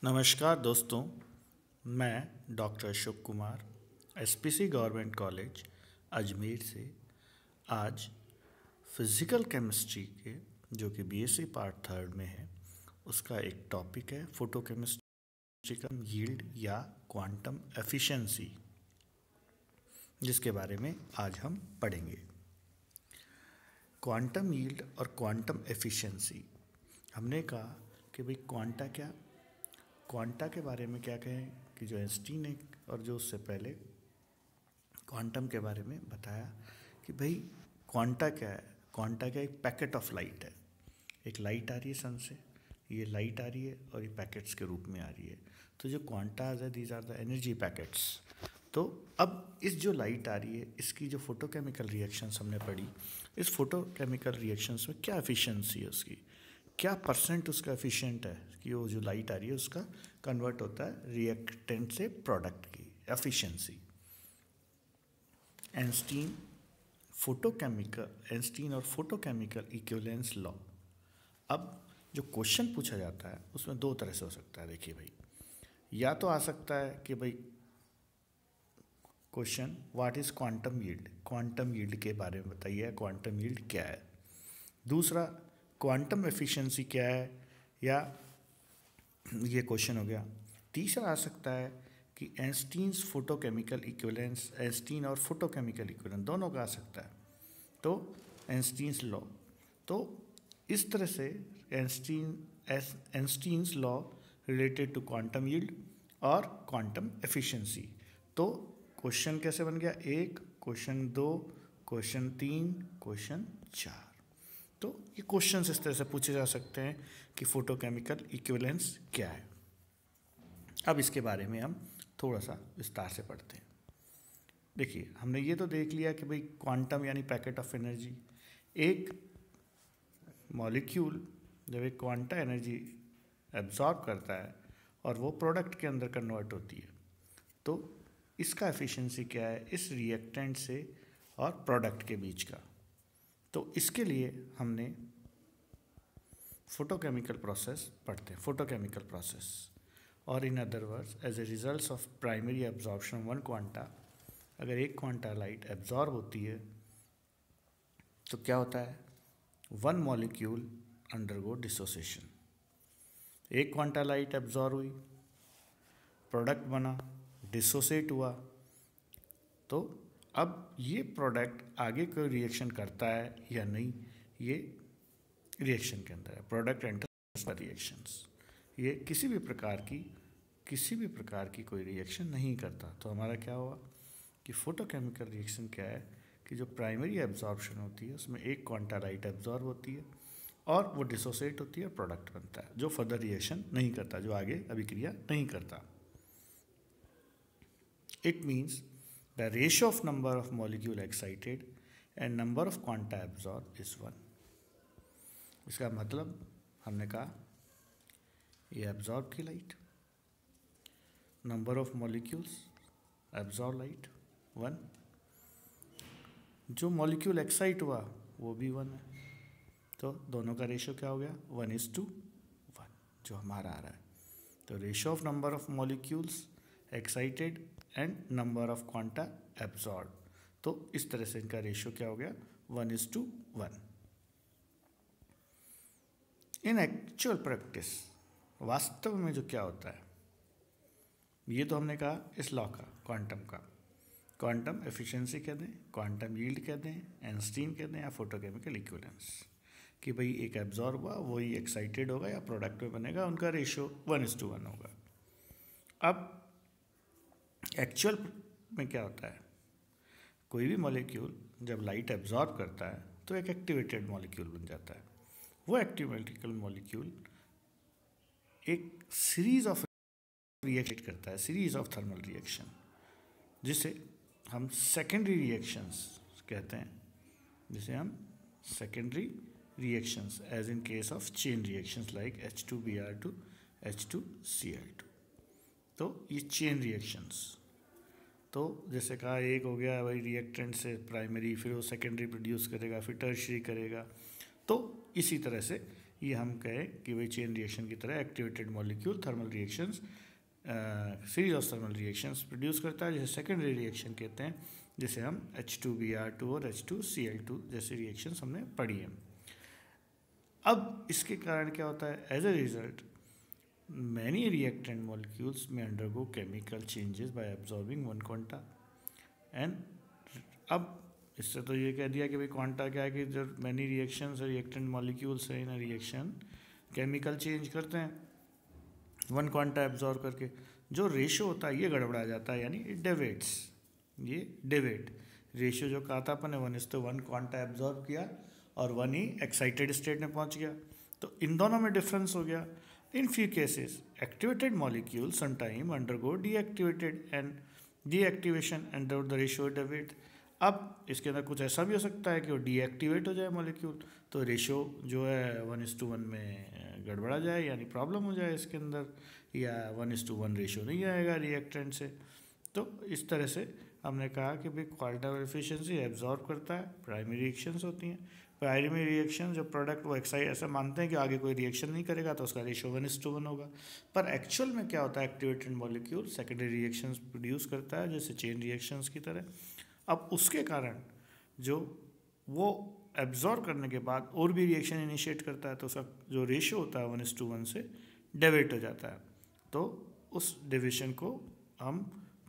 नमस्कार दोस्तों, मैं doctor Ashok Kumar SPC government college Ajmer से आज फिज़िकल केमिस्ट्री के जो कि बीएससी पार्ट थर्ड में है उसका एक टॉपिक है फोटोकेमिस्ट्री का यील्ड या क्वांटम एफिशिएंसी, जिसके बारे में आज हम पढ़ेंगे। क्वांटम यील्ड और क्वांटम एफिशिएंसी। हमने कहा कि भाई क्वांटा के बारे में क्या कहें कि जो आइंस्टीन ने और जो उससे पहले क्वांटम के बारे में बताया कि भाई क्वांटा क्या है। क्वांटा क्या एक पैकेट ऑफ लाइट है। एक लाइट आ रही है सन से, ये लाइट आ रही है और ये पैकेट्स के रूप में आ रही है। तो जो क्वांटाज है these are the energy packets. तो अब इस जो लाइट आ रही है इसकी जो फोटोकेमिकल रिएक्शंस हमने पढ़ी, इस फोटोकेमिकल रिएक्शंस में क्या एफिशिएंसी है उसकी, क्या परसेंट उसका एफिशिएंट है कि वो जो लाइट आ रही है उसका कन्वर्ट होता है रिएक्टेंट से प्रोडक्ट की एफिशिएंसी। एंस्टीन और फोटोकेमिकल इक्विवेलेंस लॉ। अब जो क्वेश्चन पूछा जाता है उसमें दो तरह से हो सकता है। देखिए भाई, या तो आ सकता है कि भाई question what is quantum yield, quantum yield के बारे में बताइए, क्वांटम यील्ड क्या है। दूसरा, क्वांटम एफिशिएंसी क्या है, या ये क्वेश्चन हो गया। तीसरा आ सकता है कि एंस्टीन्स फोटोकेमिकल इक्विवेलेंस, एंस्टीन और फोटोकेमिकल इक्विवेलेंस दोनों का आ सकता है। तो एंस्टीन्स लॉ, तो इस तरह से Einstein's law related to quantum yield और क्वांटम एफिशिएंसी। तो क्वेश्चन कैसे बन गया, एक क्वेश्चन, दो क्वेश्चन, तीन क्वेश्चन, चार। तो ये क्वेश्चंस इस तरह से पूछे जा सकते हैं कि फोटोकेमिकल इक्विवेलेंस क्या है। अब इसके बारे में हम थोड़ा सा विस्तार से पढ़ते हैं। देखिए, हमने ये तो देख लिया कि भाई क्वांटम यानी पैकेट ऑफ एनर्जी। एक मॉलिक्यूल जब एक क्वांटा एनर्जी एब्जॉर्ब करता है और वो प्रोडक्ट के अंदर कन्वर्ट होती है, तो इसका एफिशिएंसी क्या है इस रिएक्टेंट से और प्रोडक्ट के बीच का। तो इसके लिए हमने फोटोकेमिकल प्रोसेस पढ़ते हैं, फोटोकेमिकल प्रोसेस। और in other words, as a result of primary absorption one quanta, अगर एक क्वांटा लाइट एब्जॉर्ब होती है तो क्या होता है, वन मॉलिक्यूल अंडरगो डिसोसिएशन। एक क्वांटा लाइट एब्जॉर्ब हुई, प्रोडक्ट बना, डिसोसिएट हुआ, तो अब ये प्रोडक्ट आगे कोई रिएक्शन करता है या नहीं, ये रिएक्शन के अंदर है। प्रोडक्ट एंटर्स द रिएक्शंस, ये किसी भी प्रकार की कोई रिएक्शन नहीं करता। तो हमारा क्या हुआ कि फोटोकेमिकल रिएक्शन क्या है कि जो प्राइमरी एब्जॉर्प्शन होती है उसमें एक क्वांटा लाइट एब्जॉर्ब होती है और वो डिसोसिएट होती है, प्रोडक्ट बनता है जो फर्दर रिएक्शन नहीं करता, जो आगे अभिक्रिया नहीं करता। It means the ratio of number of molecule excited and number of quanta absorbed is 1। इसका मतलब हमने कहा ये एब्जॉर्ब की light, number of molecules absorb light 1, जो मॉलिक्यूल एक्साइट हुआ वो भी 1 है। तो दोनों का रेशियो क्या हो गया, 1:1 जो हमारा आ रहा है। तो ratio of number of molecules excited and number of quanta absorb, तो इस तरह से इनका रेशियो क्या हो गया, 1:1। इन एक्चुअल प्रैक्टिस, वास्तव में जो क्या होता है, ये तो हमने कहा इस लॉ का, क्वांटम का। क्वांटम एफिशिएंसी कह दें, क्वांटम यील्ड कह दें, एंस्टीन कह दें, या फोटोकेमिकल इक्विवेलेंस, कि भाई एक एब्जॉर्ब हुआ वही एक्साइटेड होगा या प्रोडक्ट में बनेगा, उनका रेशियो 1:1 होगा। अब एक्चुअल में क्या होता है, कोई भी मॉलिक्यूल जब लाइट एब्जॉर्ब करता है तो एक एक्टिवेटेड मॉलिक्यूल बन जाता है। वो एक्टिवेटेड मॉलिक्यूल एक सीरीज ऑफ रिएक्ट करता है, सीरीज ऑफ थर्मल रिएक्शन, जिसे हम सेकेंडरी रिएक्शंस कहते हैं, जिसे हम secondary reactions as in case of chain reactions like H2Br2 H2Cl2। तो ये चेन रिएक्शंस, तो जैसे कहा एक हो गया भाई रिएक्टेंट से प्राइमरी, फिर वो सेकेंडरी प्रोड्यूस करेगा, फिर टर्शियरी करेगा। तो इसी तरह से ये हम कहें कि भाई चेन रिएक्शन की तरह activated molecule thermal reactions, series of thermal reactions produce करता है, जिसे सेकेंडरी रिएक्शन कहते हैं, जिसे हम H2Br2 और H2Cl2 जैसी रिएक्शंस हमने पढ़ी हैं। अब इसके कारण क्या होता है, as a result many reactant molecules may undergo chemical changes by absorbing one quanta and, अब इससे तो ये कह दिया कि भाई क्वांटा क्या है कि जब मैनी रिएक्शंस रिएक्टेंट मॉलिक्यूल्स है इन रिएक्शन केमिकल चेंज करते हैं वन क्वांटा एब्जॉर्ब करके, जो रेशो होता है ये गड़बड़ा जाता है, यानी इट डेविएट्स, ये डेविएट रेशियो जो कहा था अपन ने 1:1 क्वांटा एब्जॉर्ब किया और 1 ही एक्साइटेड स्टेट में पहुंच गया, तो इन दोनों में डिफरेंस हो गया। In few cases activated molecule sometime undergo deactivated and deactivation and the ratio deviate. अब इसके अंदर कुछ ऐसा भी हो सकता है कि वो डीएक्टिवेट हो जाए मॉलिक्यूल, तो रेशियो जो है 1:1 में गड़बड़ा जाए, यानी प्रॉब्लम हो जाए इसके अंदर, या 1:1 रेशियो नहीं आएगा रिएक्टेंट से। तो इस तरह से हमने कहा कि भाई क्वांटम एफिशिएंसी एब्जॉर्ब करता है, प्राइमरी रिएक्शंस होती हैं, प्राइमरी रिएक्शन जो प्रोडक्ट वो एक्साइट ऐसा मानते हैं कि आगे कोई रिएक्शन नहीं करेगा तो उसका रेशियो 1:1 होगा, पर एक्चुअल में क्या होता है, activated molecule secondary reactions produce करता है जैसे चेन रिएक्शंस की तरह। अब उसके कारण जो वो एब्जॉर्ब करने के बाद और भी रिएक्शन इनिशिएट करता है तो उसका जो रेशियो होता है 1:1 से डेविएट हो जाता है, तो उस डिविजन को हम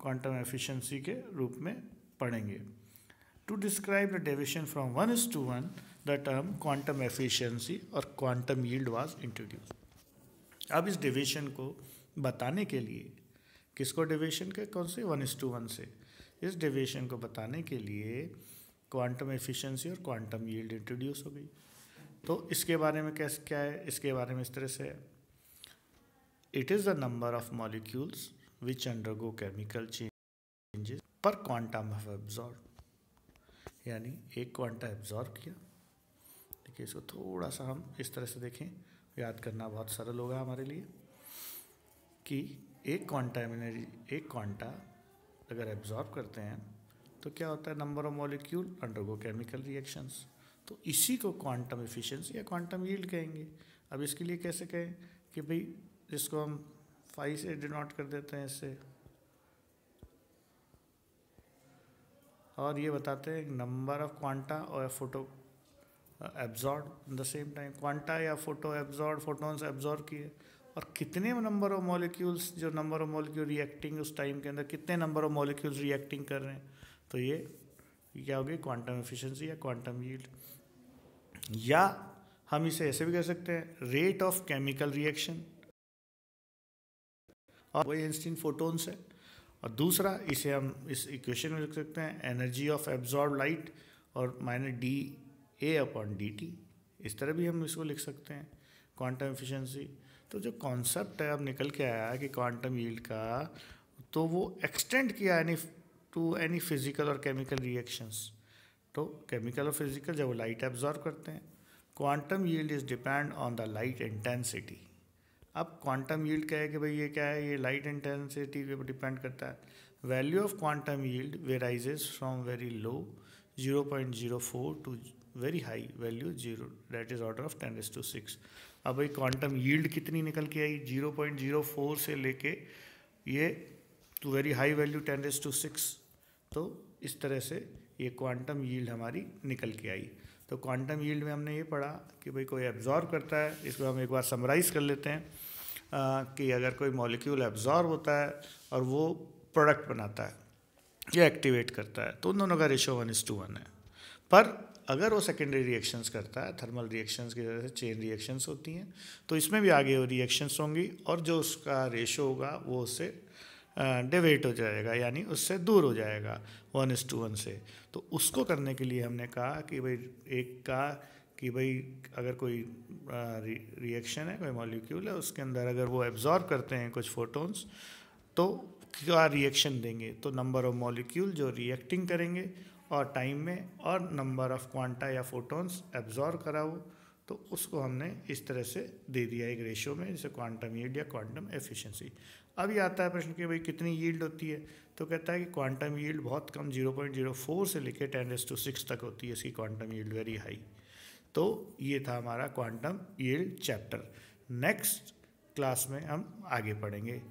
क्वांटम एफिशिएंसी के रूप में पढ़ेंगे। To describe the deviation from 1:1 the term quantum efficiency और क्वांटम यील्ड वाज इंट्रोड्यूस। अब इस डेविएशन को बताने के लिए, किसको डेविएशन के, कौन से, 1:1 से, इस डेविएशन को बताने के लिए क्वांटम एफिशिएंसी और क्वांटम यील्ड इंट्रोड्यूस हो गई। तो इसके बारे में कैसे क्या है, इसके बारे में इस तरह से है, it is the number of molecules which undergo chemical changes पर क्वांटम ऑफ एब्जॉर्ब, यानी एक क्वांटा एब्जॉर्ब किया। देखिए इसको थोड़ा सा हम इस तरह से देखें, याद करना बहुत सरल होगा हमारे लिए, कि एक क्वांटा अगर एब्जॉर्ब करते हैं तो क्या होता है, number of molecule undergo chemical reactions, तो इसी को क्वांटम एफिशिएंसी या क्वांटम यील्ड कहेंगे। अब इसके लिए कैसे कहें कि भाई जिसको हम 5 से डिनोट कर देते हैं इससे, और ये बताते हैं नंबर ऑफ क्वांटा और photo absorb in the same time, quanta या फोटो एब्जॉर्ब, फोटोन्स एब्जॉर्ब किए, और कितने नंबर ऑफ मॉलिक्यूल्स, जो नंबर ऑफ मॉलिक्यूल रिएक्टिंग उस टाइम के अंदर कितने नंबर ऑफ मॉलिक्यूल्स रिएक्टिंग कर रहे हैं, तो ये क्या होगी, क्वांटम एफिशिएंसी या क्वांटम यील्ड। या हम इसे ऐसे भी कर सकते हैं, रेट ऑफ केमिकल रिएक्शन, और वही आइंस्टीन फोटोन्स है, और दूसरा इसे हम इस इक्वेशन में लिख सकते हैं एनर्जी ऑफ एब्जॉर्ब लाइट और -dA/dt, इस तरह भी हम इसको लिख सकते हैं क्वांटम एफिशिएंसी। तो जो कॉन्सेप्ट है अब निकल के आया कि क्वांटम यील्ड का, तो वो एक्सटेंड किया टू एनी फिजिकल और केमिकल रिएक्शंस। तो केमिकल और फिजिकल जब वो लाइट एब्जॉर्ब करते हैं, quantum yield is depend on the light intensity. अब क्वांटम यील्ड क्या है कि भाई ये क्या है, ये लाइट इंटेंसिटी पे डिपेंड करता है। Value of quantum yield varies from very low 0.04 to very high value 0, that is order of 10⁶। अब भाई क्वांटम यील्ड कितनी निकल के आई, 0.04 से लेके ये टू वेरी हाई वैल्यू 10⁶। तो इस तरह से ये क्वांटम यील्ड हमारी निकल के आई। तो क्वांटम यील्ड में हमने ये पढ़ा कि भाई कोई एब्जॉर्ब करता है, इसको हम एक बार समराइज़ कर लेते हैं कि अगर कोई मॉलिक्यूल एब्जॉर्ब होता है और वो प्रोडक्ट बनाता है या एक्टिवेट करता है, तो उन दोनों का रेशो 1:1 है। पर अगर वो सेकेंडरी रिएक्शंस करता है, थर्मल रिएक्शंस की वजह से चेन रिएक्शंस होती हैं, तो इसमें भी आगे वो रिएक्शंस होंगी और जो उसका रेशो होगा वो उससे डेविएट हो जाएगा, यानी उससे दूर हो जाएगा 1:1 से। तो उसको करने के लिए हमने कहा कि भाई कि भाई अगर कोई रिएक्शन है, कोई मॉलिक्यूल है, उसके अंदर अगर वो एब्जॉर्ब करते हैं कुछ फोटोन्स, तो क्या रिएक्शन देंगे, तो नंबर ऑफ मॉलिक्यूल जो रिएक्टिंग करेंगे और टाइम में, और नंबर ऑफ क्वांटा या फोटोन्स एब्जॉर्ब करा हो, तो उसको हमने इस तरह से दे दिया एक रेशियो में, जैसे क्वांटम यील्ड या क्वांटम एफिशिएंसी। अभी आता है प्रश्न कि भाई कितनी यील्ड होती है, तो कहता है कि क्वांटम यील्ड बहुत कम 0.04 से लेकर 10⁶ तक होती है इसकी क्वांटम यील्ड, वेरी हाई। तो ये था हमारा quantum yield chapter. Next class में हम आगे पढ़ेंगे।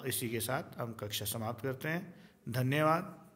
इसी के साथ हम कक्षा समाप्त करते हैं। धन्यवाद।